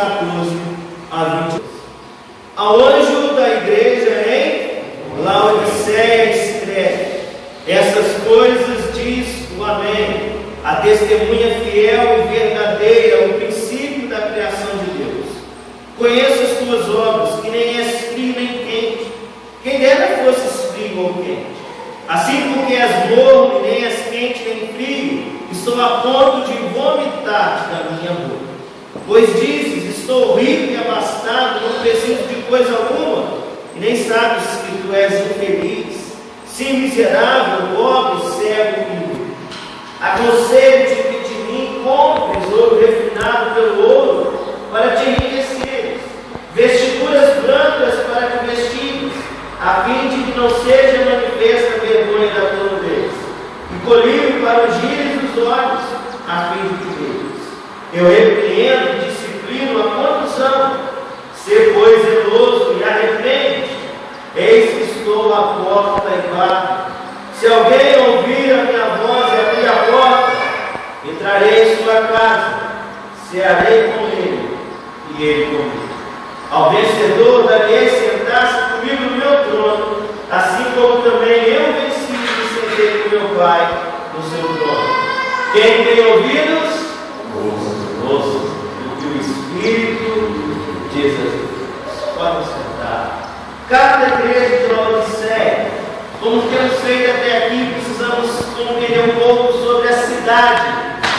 14 a 22. Ao anjo da igreja em Laodiceia escreve: essas coisas diz o Amém, a testemunha fiel e verdadeira, o princípio da criação de Deus. Conheço as tuas obras, que nem és frio nem quente. Quem dera fosses frio ou quente. Assim porque és morno, nem és quente nem frio, estou a ponto de vomitar-te da minha boca. Pois dizes: estou rico e abastado, não preciso de coisa alguma, e nem sabes que tu és infeliz, sim, miserável, pobre, cego e nu. Aconselho-te que de mim compres ouro refinado pelo ouro, para te enriqueceres, vestiduras brancas para te vestires, a fim de que não seja manifesta a vergonha da tua nudez, e colírio para ungires os olhos, a fim de te veres. Eu repreendo e disciplino a quantos amo. Sê, pois, zeloso e arrepende. Eis que estou à porta e bato. Se alguém ouvir a minha voz e abrir a porta, entrarei em sua casa, cearei com ele e ele comigo. Ao vencedor darei sentar-se comigo no meu trono, assim como também eu venci e sentei com meu Pai no seu trono. Quem tem ouvidos, ouça o que o Espírito diz a Deus. Pode sentar. Carta da igreja de Laodiceia. Como temos feito até aqui, precisamos compreender um pouco sobre a cidade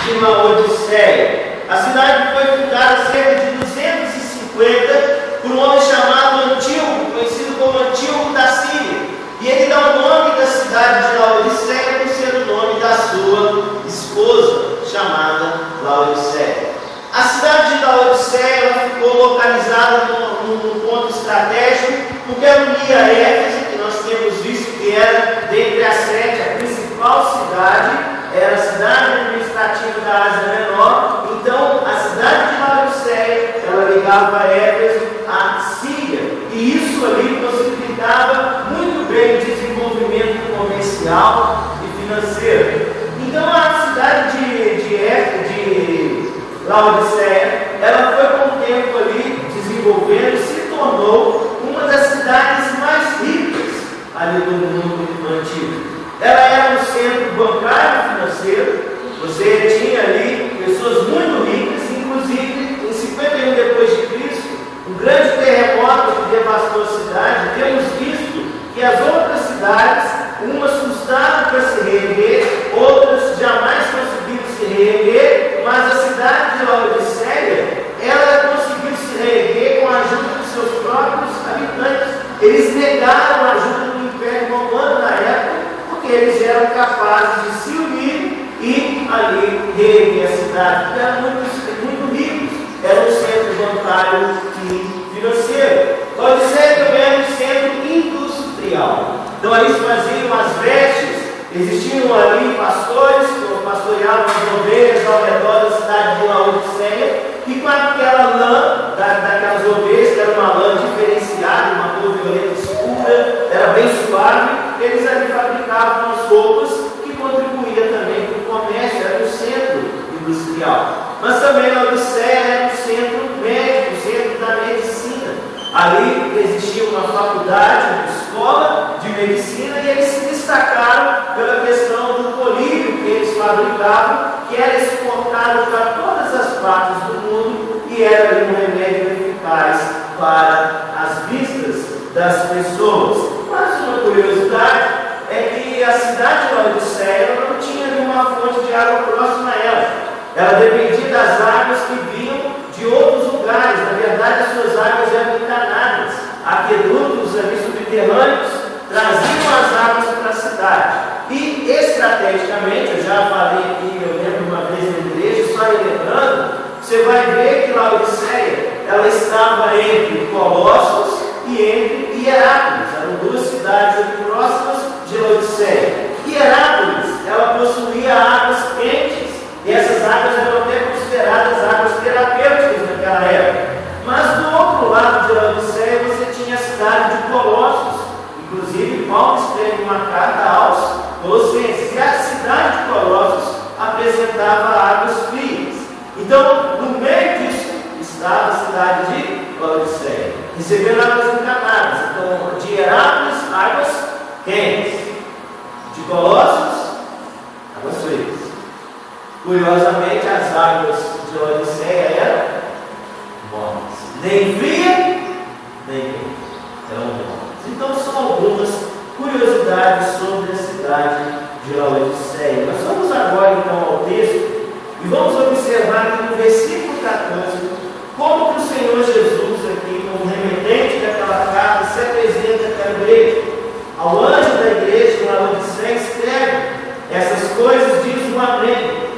de Laodiceia. A cidade foi fundada cerca de 250 por um homem chamado Antíoco, conhecido como Antíoco da Síria. E ele dá o nome da cidade de Laodiceia por ser o nome da sua esposa, chamada Laodiceia. A cidade de Laodiceia ela ficou localizada num ponto estratégico, porque unia Éfeso, que nós temos visto que era, dentre as 7, a principal cidade, era a cidade administrativa da Ásia Menor. Então, a cidade de Laodiceia, ela ligava Éfeso à Síria, e isso ali possibilitava muito bem o desenvolvimento comercial e financeiro. Então, a cidade de Laodiceia, ela foi com o tempo ali desenvolvendo e se tornou uma das cidades mais ricas ali do mundo antigo. Ela era um centro bancário financeiro. Você tinha ali pessoas muito ricas, inclusive em 51 depois de Cristo, um grande terremoto que devastou a cidade. Temos visto que as outras cidades, umas custaram para se reerguer, outras jamais conseguiram se reerguer, mas a cidade de Laodiceia, ela conseguiu se reerguer com a ajuda dos seus próprios habitantes. Eles negaram a ajuda do Império Romano na época, porque eles eram capazes de se unir e ali reerguer a cidade, porque eram muito ricos, era um centro bancário e financeiro. Laodiceia também era um centro industrial. Então eles faziam as vestes, existiam ali pastores que pastoreavam as ovelhas ao redor da cidade de Laodiceia, e com aquela lã daquelas ovelhas, que era uma lã diferenciada, uma cor violeta escura, era bem suave, eles ali fabricavam as roupas, que contribuía também para o comércio, era um centro industrial. Mas também Laodiceia era um centro médico, um centro da medicina. Ali existia uma faculdade, uma escola de medicina, e eles se destacaram pela questão do colírio que eles fabricavam, que era exportado para todas as partes do mundo e era um remédio eficaz para as vistas das pessoas. Mas uma curiosidade é que a cidade de Laodiceia não tinha nenhuma fonte de água próxima a ela. Ela dependia das águas que vinham de outros lugares. Na verdade, as suas águas eram encanadas. Aquedutos ali subterrâneos traziam as águas para a cidade. E estrategicamente, eu já falei aqui, eu lembro uma vez na igreja, só lembrando, você vai ver que Laodiceia, ela estava entre Colossos e entre Hierápolis. Eram duas cidades ali próximas de Laodiceia. Hierápolis, ela possuía águas quentes, e essas águas eram até consideradas águas terapêuticas naquela época. Mas do outro lado de Laodiceia você tinha a cidade de Colossos. Inclusive Paulo escreve uma carta aos Colossenses, e a cidade de Colossos apresentava águas frias. Então, no meio disso estava a cidade recebendo águas encanadas. Então, de Herápolis, águas quentes. De Colossos, águas frias. Curiosamente, as águas de Laodiceia eram mornas. Nem fria, nem quente. Eram mornas. Então, são algumas curiosidades sobre a cidade de Laodiceia. Mas vamos agora então ao texto e vamos observar aqui no versículo 14 como que o Senhor Jesus aqui, como remetente daquela carta, se apresenta àquela igreja. Ao anjo da igreja de Laodiceia escreve: essas coisas diz o Amém,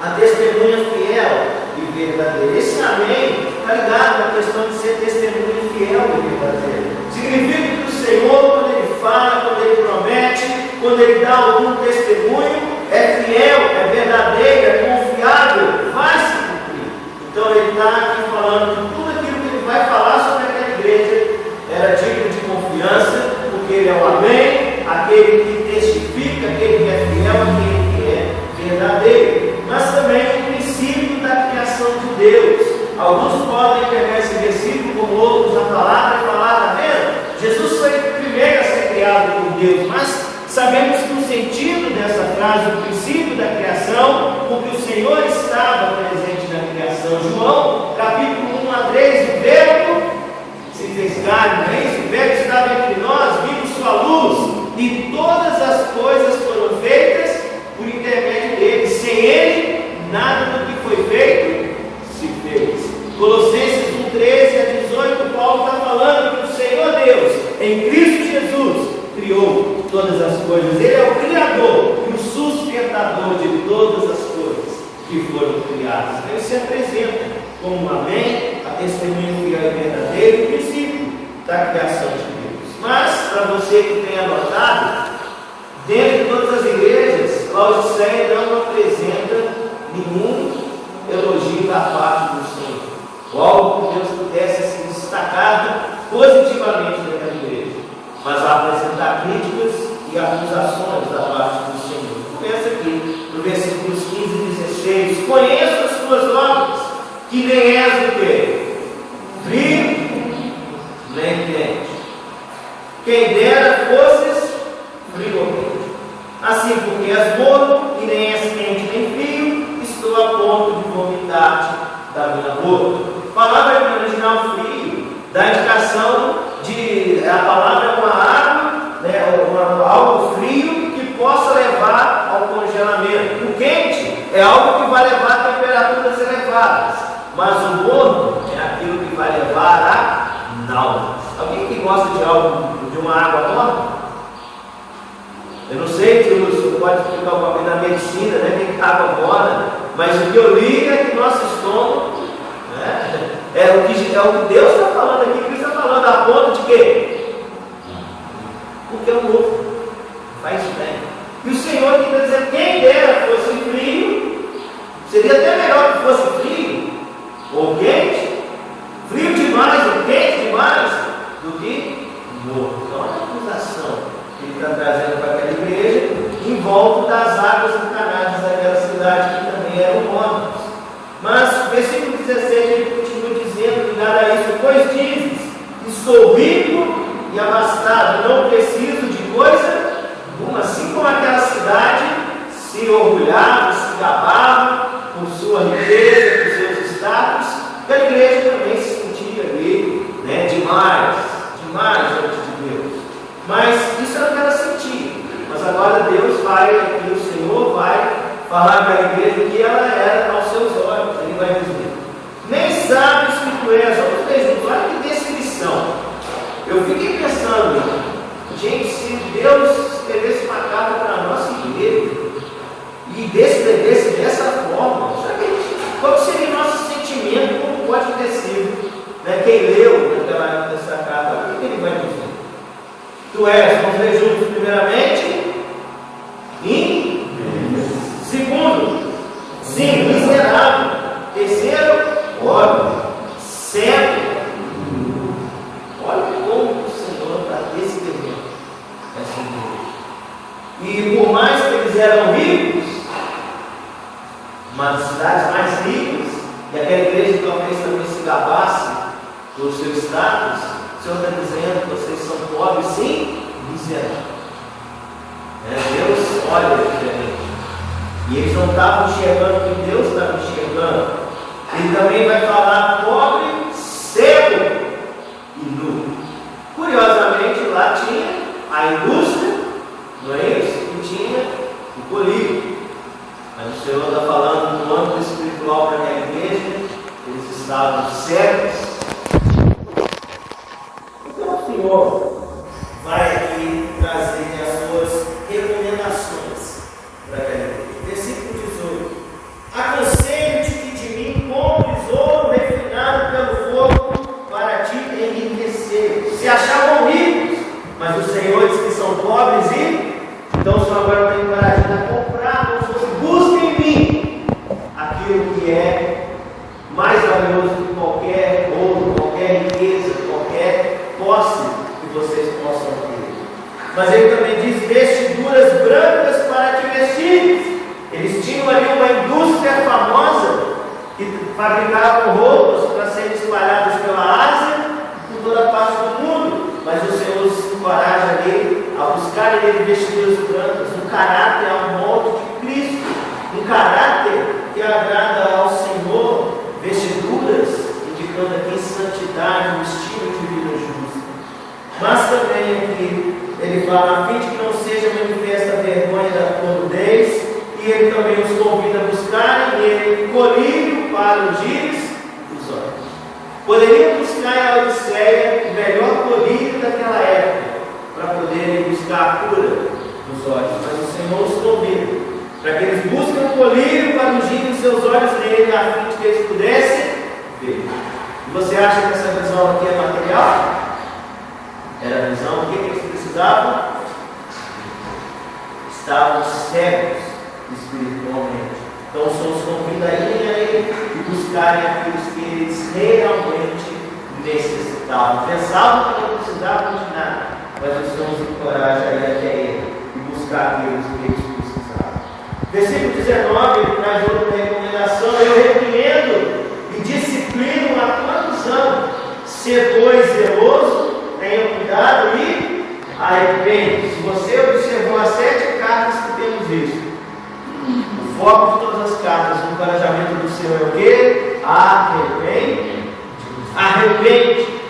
a testemunha fiel e verdadeira. Esse Amém está ligado na questão de ser testemunha fiel e verdadeira. Significa que o Senhor, quando Ele fala, quando Ele promete, quando Ele dá algum testemunho, é fiel, é verdadeiro, é confiável, vai se cumprir. Então Ele está aqui falando que tudo aquilo que Ele vai falar sobre aquela igreja era digno de confiança, porque Ele é o Amém, aquele que testifica, aquele que é fiel, aquele que é verdadeiro. Mas também o princípio da criação de Deus. Alguns podem pegar esse versículo como outros na palavra e falar: está vendo? Jesus foi o primeiro a ser criado por Deus, mas sabemos que o sentido dessa frase, o princípio da criação, porque o Senhor estava presente na criação. João, capítulo 1 a 3, o verbo se fez carne, não é isso? O verbo estava entre nós, vimos sua luz, e todas as coisas foram feitas por intermédio dele. Sem ele, nada do que foi feito se fez. Colossenses 1, 13 a 18, Paulo está falando que o Senhor Deus, em Cristo Jesus, criou todas as coisas. Ele é o Criador e o sustentador de todas as coisas que foram criadas. Ele se apresenta como um Amém, a testemunha fiel e verdadeira, o princípio da criação de Deus. Mas, para você que tem anotado, dentro de todas as igrejas, Laodiceia não apresenta nenhum elogio da parte do Senhor, ou algo que Deus pudesse se destacar positivamente daquela igreja, mas vai apresentar críticas e acusações da parte do Senhor. Começa aqui no versículos 15 e 16: conheço as tuas obras, que nem és o quê? Frio, nem quente. Quem dera fosses frio ou quente. Assim, porque és morno e nem és quente nem frio, estou a ponto de vomitar-te da minha boca. A palavra no original frio dá indicação de a palavra é uma água, né, algo frio que possa levar ao congelamento. O quente é algo que vai levar a temperaturas elevadas, mas o morno é aquilo que vai levar a náuseas. Alguém que gosta de algo, de uma água morna? Eu não sei que você pode explicar alguma coisa na medicina, né? Tem água morna, mas o que eu li é que nosso estômago, né, é o que Deus está falando aqui, que Cristo está falando, a ponto de quê? Porque é o novo, faz bem. E o Senhor aqui está dizendo: quem dera fosse frio, seria até melhor que fosse frio, ou quente, frio demais ou quente demais, do que morto. Então, olha a acusação que ele está trazendo para aquela igreja, em volta das águas encanadas daquela cidade que também eram mornas. Mas, versículo 17, ele continua dizendo, ligado a isso: pois dizes, estou rico e abastado, não preciso de coisa alguma. Assim como aquela cidade se orgulhava, se gabava por sua riqueza, por seus status, a igreja também se sentia ali, né, demais diante de Deus. Mas isso era o que ela sentia. Mas agora Deus vai, aqui o Senhor vai falar para a igreja o que ela era aos seus olhos. Ele vai dizer: nem sabes que tu és. Vamos ver juntos, olha que descrição. Eu fiquei pensando, gente, se Deus escrevesse uma carta para a nossa igreja e descrevesse dessa forma, qual seria o nosso sentimento? Como pode ter sido, né? Quem leu naquela época dessa carta, o que ele vai dizer? Tu és, vamos ler juntos, primeiramente, segundo, sim, miserável. Terceiro, pobre, cego. Olha como o Senhor está descrevendo essa igreja. E por mais que eles eram ricos, uma das cidades mais ricas, e aquela igreja talvez também se gabasse do seu status, Senhor está dizendo que vocês são pobres, sim, miseráveis. Deus olha diferente. E eles não estavam enxergando o que Deus estava enxergando. Ele também vai falar pobre, cego e nu. Curiosamente, lá tinha a indústria, não é isso? E tinha o colírio. Mas o Senhor está falando no âmbito espiritual para a igreja, eles estavam cegos. Então o Senhor vai aqui trazer as suas recomendações para a igreja. Versículo 18: aconselho-te que de mim compres ouro refinado pelo fogo para te enriquecer. Se achavam ricos, mas o Senhor diz que são pobres e então o Senhor agora tem coragem de comprar, como se fosse: busque em mim aquilo que é mais valioso que qualquer ouro, qualquer riqueza, qualquer posse que vocês possam ter. Mas ele também diz: vestiduras brancas para te vestir. Eles tinham ali uma indústria famosa que fabricavam roupas para serem espalhadas pela Ásia e por toda a parte do mundo. Mas o Senhor os encoraja ali a buscarem nele vestiduras brancas, um caráter ao molde de Cristo, um caráter que agrada ao Senhor, vestiduras indicando aqui santidade, um estilo de vida justa. Mas também aqui ele fala: a fim de que não seja manifesta a vergonha da nudez. E ele também os convida a buscarem nele colírio para os giros dos olhos. Poderiam buscar em Laodiceia o melhor colírio daquela época, para poderem buscar a cura dos olhos. Mas o Senhor os convida para que eles busquem o colírio para ungir os seus olhos nele, a fim de que eles pudessem ver. E você acha que essa visão aqui é material? Era a visão, o que eles precisavam? Estavam cegos espiritualmente. Então o Senhor os convida a irem a Ele e buscarem aquilo que eles realmente necessitavam. Pensavam que não precisavam de nada, mas o Senhor os encoraja a ir até Ele e buscar aquilo que eles precisavam. Versículo 19, ele traz outra recomendação: eu repreendo e disciplino a quantos amam. Ser, pois, zeloso, tenha cuidado e arrepende. Se você observou as 7 cartas que temos visto, o foco de todas as cartas, o encorajamento do Senhor é o quê? Arrepende. Arrepende.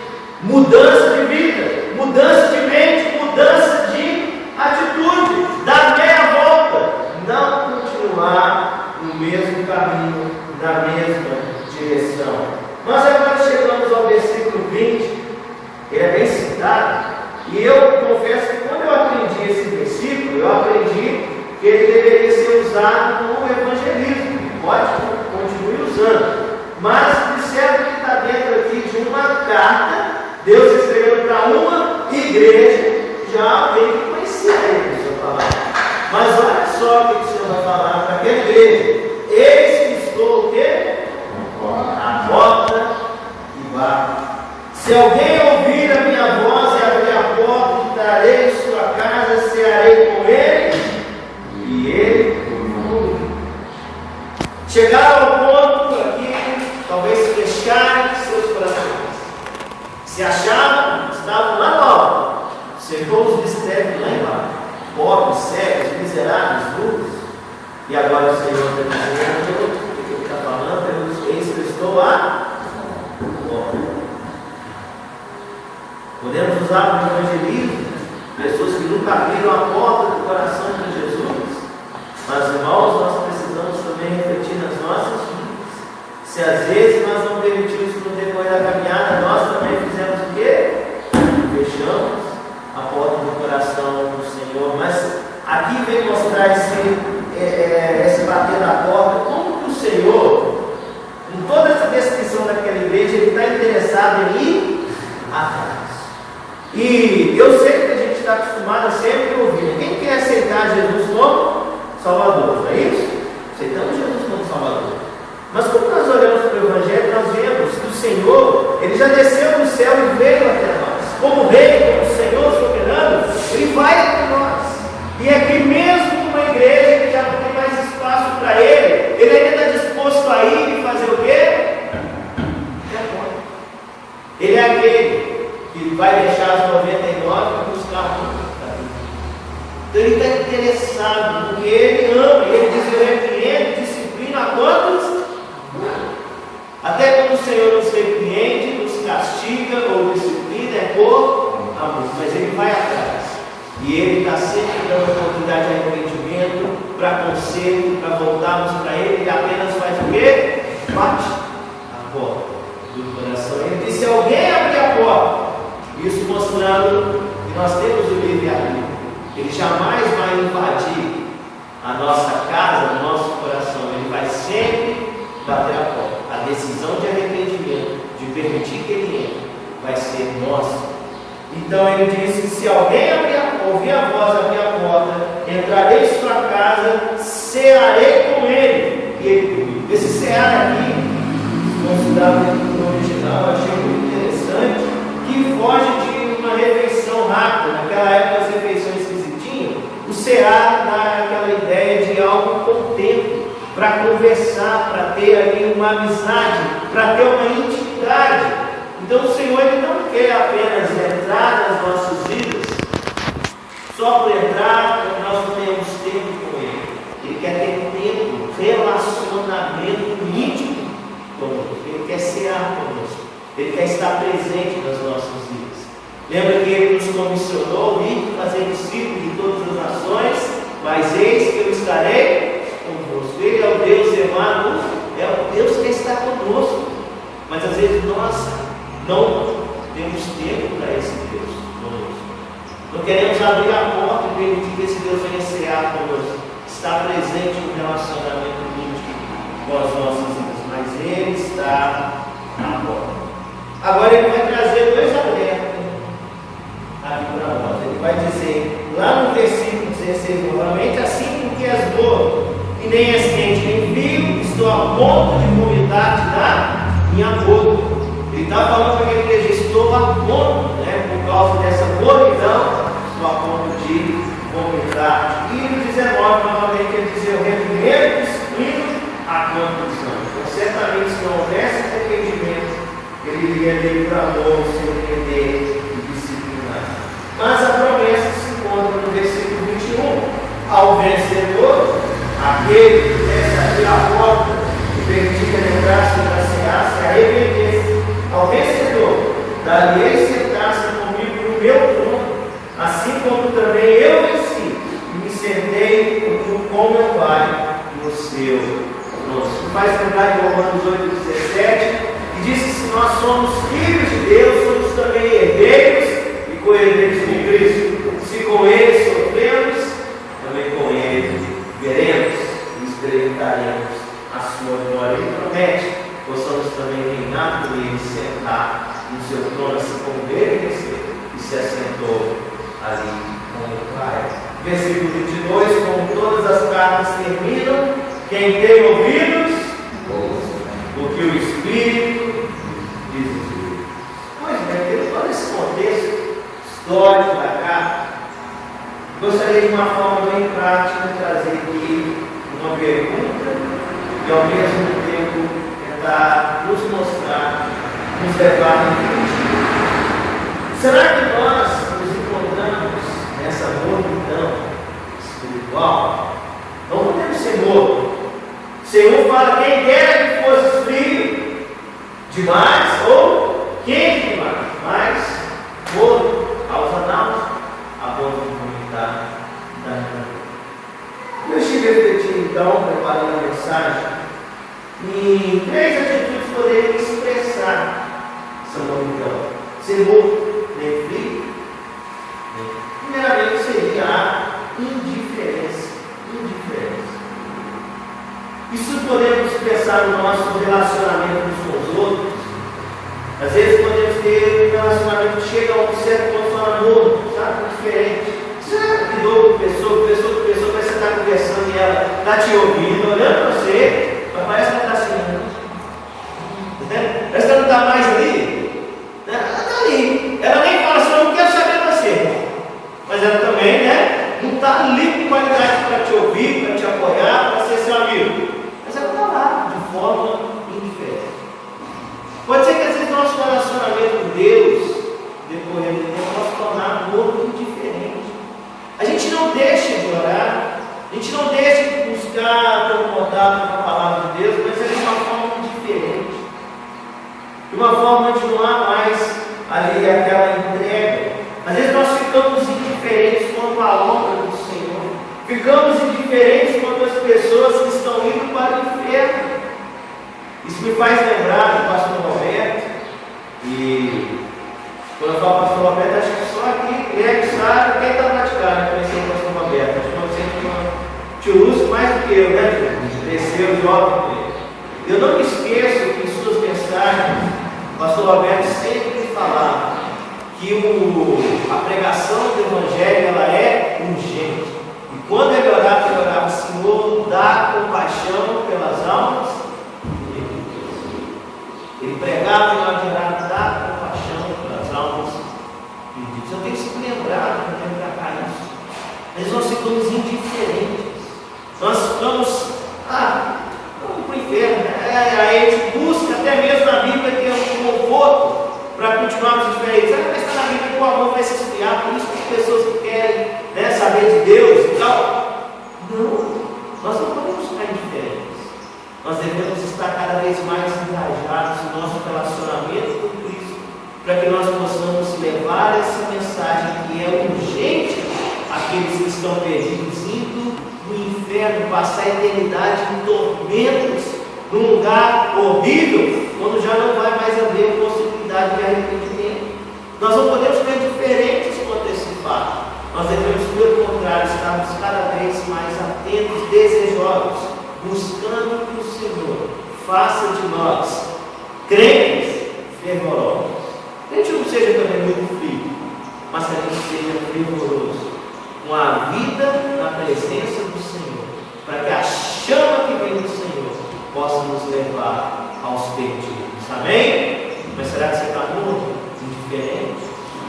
Mudança de vida, mudança de mente, mudança de atitude. Dá meia volta. Não continuar no mesmo caminho, na mesma direção. Nós agora chegamos ao versículo 20. Ele é bem citado. E eu confesso que quando eu aprendi esse versículo, eu aprendi que ele deveria ser usado no evangelismo. Pode, continue usando. Mas observe que está dentro aqui de uma carta, Deus escrevendo para uma igreja, já alguém que conhecia ele, o Senhor falar. Mas olha só o que o Senhor vai falar para aquela igreja: eis que estou o quê? À porta e bato. Se alguém ouvir a minha voz e abrir a porta, entrarei em sua casa, cearei com ele e ele comigo. Chegaram ao ponto aqui, talvez fecharem seus corações. Se achavam, estavam lá no alto, cercou os mistérios lá embaixo, pobres, cegos, miseráveis, nus. E agora o Senhor está dizendo: o que ele está falando? Eis que eu estou lá. Podemos usar no evangelismo pessoas que nunca abriram a porta do coração para Jesus. Mas, irmãos, nós precisamos também refletir nas nossas vidas. Se às vezes nós não permitimos que no decorrer da caminhada nós também fizemos o quê? Fechamos a porta do coração do Senhor. Mas aqui vem mostrar esse bater na porta, como que o Senhor, em toda essa descrição daquela igreja, ele está interessado em ir atrás. E eu sei que a gente está acostumado a sempre ouvir: quem quer aceitar Jesus como Salvador? Não é isso? Aceitamos Jesus como Salvador. Mas quando nós olhamos para o Evangelho, nós vemos que o Senhor, ele já desceu do céu e veio até nós. Como Rei, como Senhor soberano, ele vai até nós. E aqui mesmo numa igreja que já não tem mais espaço para ele ainda está disposto a ir e fazer o quê? Ele é aquele que vai deixar as 99 para buscar um. Então ele está interessado, porque ele ama, ele diz: eu repreendo, disciplina a quantos? Até quando o Senhor nos repreende, nos castiga ou disciplina, é por amor, mas ele vai atrás. E ele está sempre dando oportunidade de arrependimento, para conselho, para voltarmos para ele. Ele apenas faz o quê? Bate a porta do coração. Ele disse: se alguém abrir a porta, isso mostrando que nós temos o livre-arbítrio. Ele jamais vai invadir a nossa casa, o nosso coração. Ele vai sempre bater a porta. A decisão de arrependimento, de permitir que ele entre, vai ser nossa. Então ele disse: se alguém ouvir a voz, abrir a porta, entrarei em sua casa, cearei com ele e ele comigo. Esse cear aqui, considerado no original, eu achei muito interessante, que foge de uma refeição rápida. Naquela época as refeições que se tinham, o cear dá aquela ideia de algo com tempo, para conversar, para ter ali uma amizade, para ter uma intimidade. Então o Senhor, Ele não quer apenas entrar nas nossas vidas só por entrar, quando nós não temos tempo com Ele. Ele quer ter tempo, relacionamento íntimo conosco. Ele quer cear conosco. Ele quer estar presente nas nossas vidas. Lembra que Ele nos comissionou ir fazer discípulos de todas as nações, mas eis que eu estarei convosco. Ele é o Deus Emmanuel, é o Deus que está conosco. Mas às vezes nós não temos tempo para esse Deus conosco. Não queremos abrir a porta e permitir que esse Deus venha cear conosco. Está presente no relacionamento íntimo com as nossas vidas, mas Ele está na porta. Agora Ele vai trazer dois alertas aqui para nós. Ele vai dizer, lá no versículo 16, novamente: assim porque és boa e nem és quente nem frio, estou a ponto de vomitar-te da minha boca. Ele está falando para a igreja: estou a ponto, por causa dessa mornidão, estou a ponto de vomitar. E no 19, novamente, ele diz: eu repreendo, disciplino a condição. Então, certamente, se não houvesse arrependimento, ele iria vir para amor, se repreender e disciplinar. Mas a promessa se encontra no versículo 21. Ao vencedor, aquele que desce abrir a porta e permitir que ele entrasse para cear, se arrependesse. Ao vencedor, dar-lhe sentar-se comigo no meu trono, assim como também eu venci e me sentei com meu Pai no seu trono. Isso faz lembrar de Romanos 8,17, que diz que se nós somos filhos de Deus, somos também herdeiros e co-herdeiros com Cristo. Se com Ele sofremos, também com Ele veremos e experimentaremos a sua glória. Ele promete: possamos também reinar por Ele, sentar no seu trono, assim como Ele venceu e se assentou ali com o Pai. Versículo 22, como todas as cartas terminam, quem tem ouvidos, ouça o que o Espírito diz. Pois bem, todo esse contexto histórico da carta, gostaria de uma forma bem prática de trazer aqui uma pergunta e ao mesmo tempo tentar nos mostrar, nos levar a refletir. Será que nós nos encontramos nessa multidão espiritual? Não podemos ser mortos. O Senhor fala: quem quer que fosse frio demais ou quente demais, mas morto, causa náusea, a ponto de vomitar da vida. Eu estive refletindo então, preparando a mensagem, e 3 atitudes poderiam expressar essa multidão: ser morto, nem frio. Primeiramente seria a indiferença. Isso podemos pensar no nosso relacionamento uns com os outros. Às vezes podemos ter um relacionamento que chega a um certo ponto e fala: amor, sabe, diferente. Você já lidou com pessoa, parece que você está conversando e ela está te ouvindo, olhando para você, mas parece que ela está assim, parece que ela não está mais ali. Ela está ali. Ela nem fala assim: eu não quero saber de você. Mas ela também, não está ali com qualidade para te ouvir, para te apoiar, para ser seu amigo. Mas ela está lá, de forma indiferente. Pode ser que às vezes nosso relacionamento com Deus, depois decorrer do tempo, possa tornar o outro indiferente. A gente não deixa de orar, a gente não deixa de buscar ter um contato com a palavra de Deus, mas é de uma forma diferente. De uma forma onde não há mais ali aquela entrega. Às vezes nós ficamos indiferentes quanto à obra do Senhor. Ficamos indiferentes quanto às pessoas que estão indo para o inferno. Isso me faz lembrar do pastor Roberto. E quando eu falo pastor Roberto, acho que só aqui, ele sabe quem está praticando. Eu conheci o pastor Roberto. Acho que você te uso mais do que eu, né, filho? Cresceu jovem. Eu não me esqueço que em suas mensagens, o pastor Roberto sempre falava que a pregação do Evangelho ela é urgente. E quando ele orava, Senhor, dá compaixão pelas almas. Ele pregava e nós orava, dá compaixão pelas almas. Eu tenho que se lembrar, eu tenho que lembrar isso. Mas nós ficamos indiferentes. Nós ficamos, vamos para o inferno. Aí a gente busca até mesmo na Bíblia ter um conforto para continuarmos diferentes. Mas está na Bíblia que o amor vai se esfriar, por isso que as pessoas que querem saber de Deus e tal. Não, nós não podemos ficar indiferentes. Nós devemos estar cada vez mais engajados no nosso relacionamento com Cristo, para que nós possamos levar essa mensagem que é urgente àqueles que estão perdidos, indo no inferno, passar a eternidade em tormentos, num lugar horrível, quando já não vai mais haver possibilidade de arrependimento. Nós não podemos ficar diferentes quanto a esse fato. Nós devemos, pelo contrário, estarmos cada vez mais atentos, desejosos, buscando que o Senhor faça de nós crentes fervorosos. Que a gente não seja também muito frio, mas que a gente seja fervoroso, com a vida na presença do Senhor, para que a chama que vem do Senhor possa nos levar aos perdidos. Amém? Mas será que você está muito indiferente?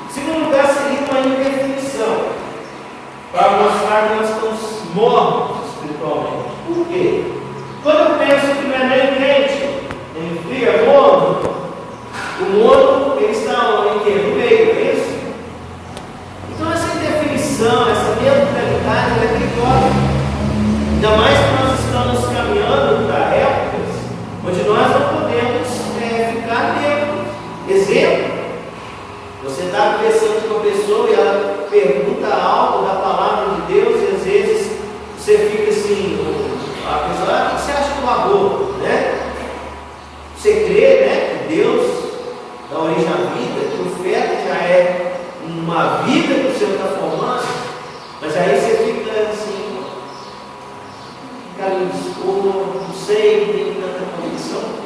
Segundo lugar, seria uma indefinição, para mostrar que nós estamos mortos espiritualmente. Por quê? Quando eu penso que não é nem crente, nem frio, é morno, o morno ele está em quê? No meio, é isso? Então essa indefinição, essa neutralidade, ela é perigosa. Ainda mais que nós estamos caminhando para épocas onde nós não podemos ficar neutros. Exemplo, você está conversando com uma pessoa e ela pergunta algo da palavra de Deus e às vezes você fica assim, a pessoa, o que você acha do aborto? Né? Você crê, né, que Deus dá origem à vida, que o feto já é uma vida que o Senhor está formando, mas aí você fica assim, cara, não sei, não tenho tanta convicção.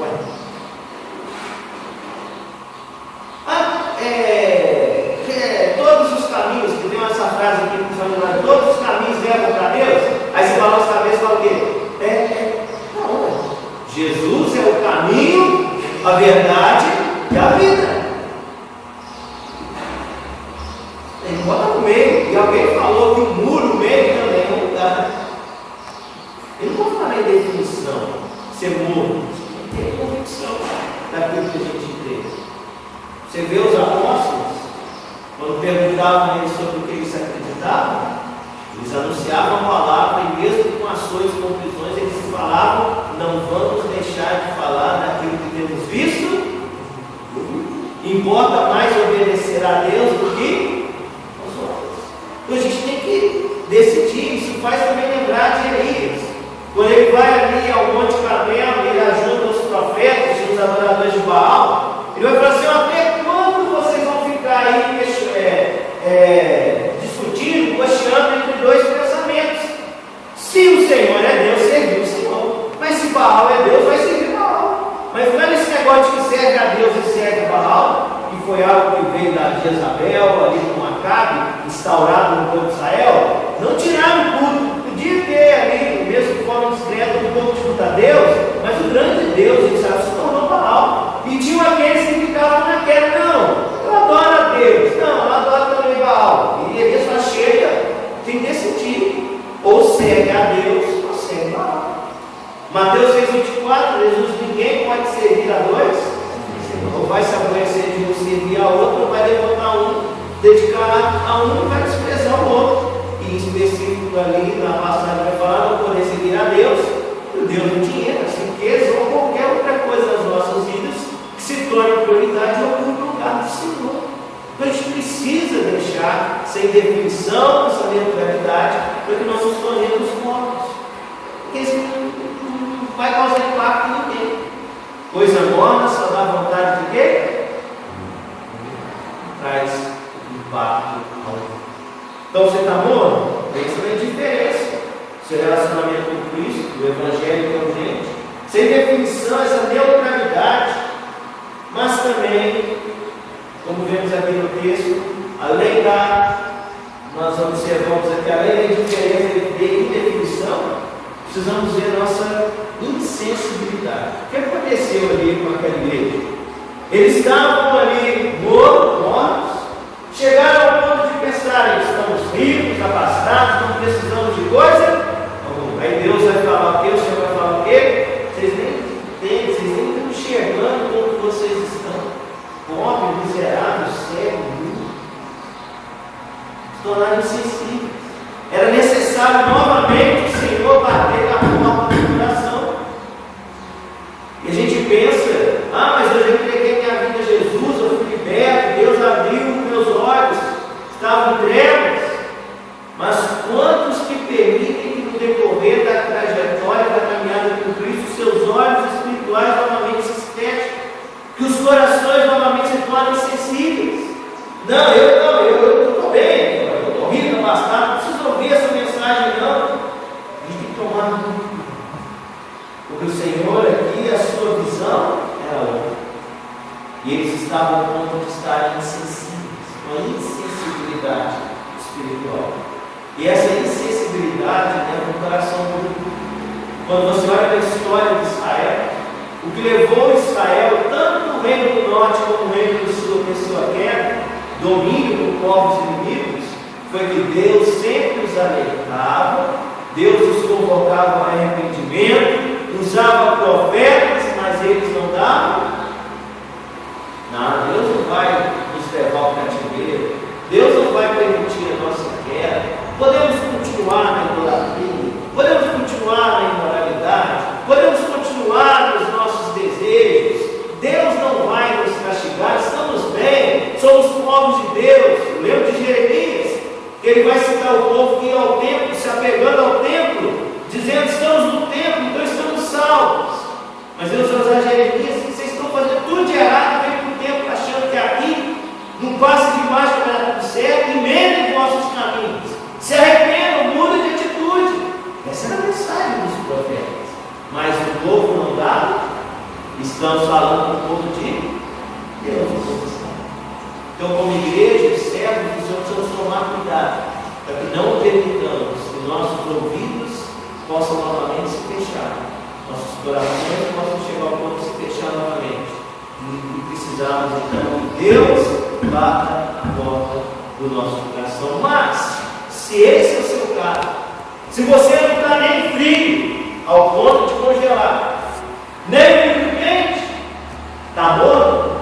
Todos os caminhos, que tem essa frase aqui que fala, todos os caminhos levam para Deus, aí você balança a cabeça e fala o quê? Não, Jesus é o caminho, a verdade e a vida. Ele bota no meio, e alguém falou que o muro no meio também é um lugar. Ele não pode falar em definição, ser muro, tem convicção daquilo que a gente crê. Você vê os apóstolos, quando perguntavam a eles sobre o que eles acreditavam, eles anunciavam a palavra e mesmo com ações e conclusões, eles falavam, não vamos deixar de falar daquilo que temos visto. Importa mais obedecer a Deus do que aos outros. Então a gente tem que decidir. Isso faz também lembrar de Elias. Quando ele vai ali ao Monte Carmelo, ele ajuda os profetas e os adoradores de Baal, ele vai falar assim, até quando vocês vão ficar aí discutindo, questionando entre dois pensamentos? Se o Senhor é Deus, serviu o Senhor. Mas se Baal é Deus, vai servir Baal. Mas não é esse negócio de que serve a Deus e serve Baal, que foi algo que veio da Jezabel, ali com Acabe, instaurado no povo de Israel. Não tiraram tudo. Podia ter ali, mesmo de forma discreta, um pouco de culto a Deus, mas o grande Deus, Israel, se tornou Baal. E tinham aqueles que ficavam naquela, não, eu adoro a Deus, não, eu adoro também Baal. E Elias fala, chega, tem que decidir, ou segue a Deus, ou segue Baal. Mateus 6,24, Jesus, ninguém pode servir a dois, ou vai se aborrecer de um servir a outro, ou vai levantar um dedicar a um vai desprezar o outro. E em específico ali na passagem vai falar, não poder seguir a Deus, e o Deus do dinheiro, as riquezas ou qualquer outra coisa das nossas vidas que se torne prioridade ou ocupe o lugar do Senhor. Então a gente precisa deixar sem definição essa neutralidade para que nós nos tornemos mortos. Porque isso não vai causar impacto em ninguém. Coisa morna só dá vontade de quê? Traz impacto ao outro. Então você está morno? Pensa na diferença. Seu relacionamento com Cristo, o Evangelho com gente. Sem definição, essa neutralidade, mas também, como vemos aqui no texto, além da, nós observamos aqui, além da diferença de indefinição, precisamos ver a nossa insensibilidade. O que aconteceu ali com aquela igreja? Eles estavam ali mortos, chegaram ao ponto de pensar, estamos ricos, abastados, não precisamos de coisa. Aí Deus vai falar o quê? O Senhor vai falar o quê? Vocês nem entendem, vocês nem estão enxergando como vocês estão. Pobres, miseráveis, cegos, se tornaram insensíveis. Era necessário novamente o Senhor bater na porta do coração. E a gente pensa, mas eu já entreguei minha vida a Jesus, eu fui liberto, Deus abriu meus olhos, estava em trevas. Mas quantos que permitem que no decorrer da trajetória, da caminhada com Cristo, seus olhos espirituais novamente se fechem, que os corações novamente se tornem sensíveis? Não, eu estou bem, eu estou rico, abastado, não preciso ouvir essa mensagem, não. A gente tem que tomar muito cuidado, porque o Senhor aqui, a sua visão era outra. E eles estavam ao ponto de estarem insensíveis, uma insensibilidade espiritual. E essa insensibilidade é no coração do. Quando você olha para a história de Israel, o que levou Israel, tanto o reino do norte como o reino do sul, a sua queda, domínio por povos inimigos, foi que Deus sempre os alertava, Deus os convocava ao arrependimento, usava profetas, mas eles não davam. Não, Deus não vai nos levar ao cativeiro, Deus não vai permitir a nossa queda. Podemos continuar na idolatria, podemos continuar na imoralidade, podemos continuar nos nossos desejos. Deus não vai nos castigar, estamos bem, somos povos de Deus. Eu lembro de Jeremias, que ele vai citar o povo que ia ao templo, se apegando ao templo, dizendo: estamos no templo, então estamos salvos. Mas Deus vai usar Jeremias: vocês estão fazendo tudo de errado, vem para o templo achando que aqui não passa de baixo para dar tudo certo, emendem vossos caminhos. Se arrependam, mudem de atitude. Essa era a mensagem dos profetas. Mas o povo não dá. Estamos falando do povo de Deus. Então, como igreja, servos do Senhor, precisamos tomar cuidado para que não permitamos que nossos ouvidos possam novamente se fechar, nossos corações possam chegar ao ponto de se fechar novamente. E precisamos então que Deus bata a porta do nosso coração. Mas se esse é o seu caso, se você não está nem frio ao ponto de congelar, nem muito quente, está morno,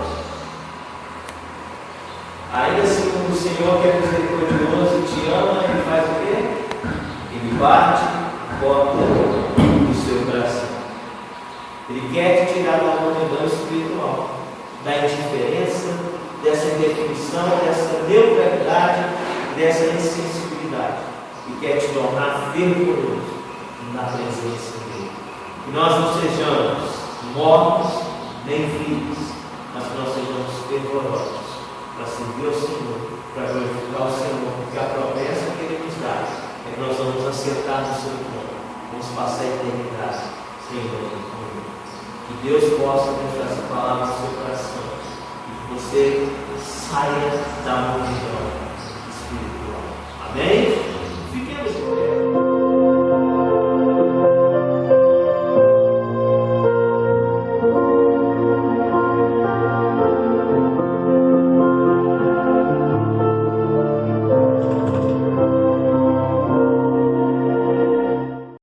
ainda assim, como o Senhor que é misericordioso e te ama, Ele faz o quê? Ele bate a porta do seu coração. Ele quer te tirar da multidão espiritual, da indiferença, dessa indefinição, dessa neutralidade, dessa insensibilidade, e quer te tornar fervoroso na presença dele. Que nós não sejamos mornos nem frios, mas que nós sejamos fervorosos para servir ao Senhor, para glorificar o Senhor, porque a promessa que Ele nos dá é que nós vamos acertar no seu plano, vamos passar a eternidade sem Ele. Que Deus possa deixar essa palavra no seu coração, e que você saia da multidão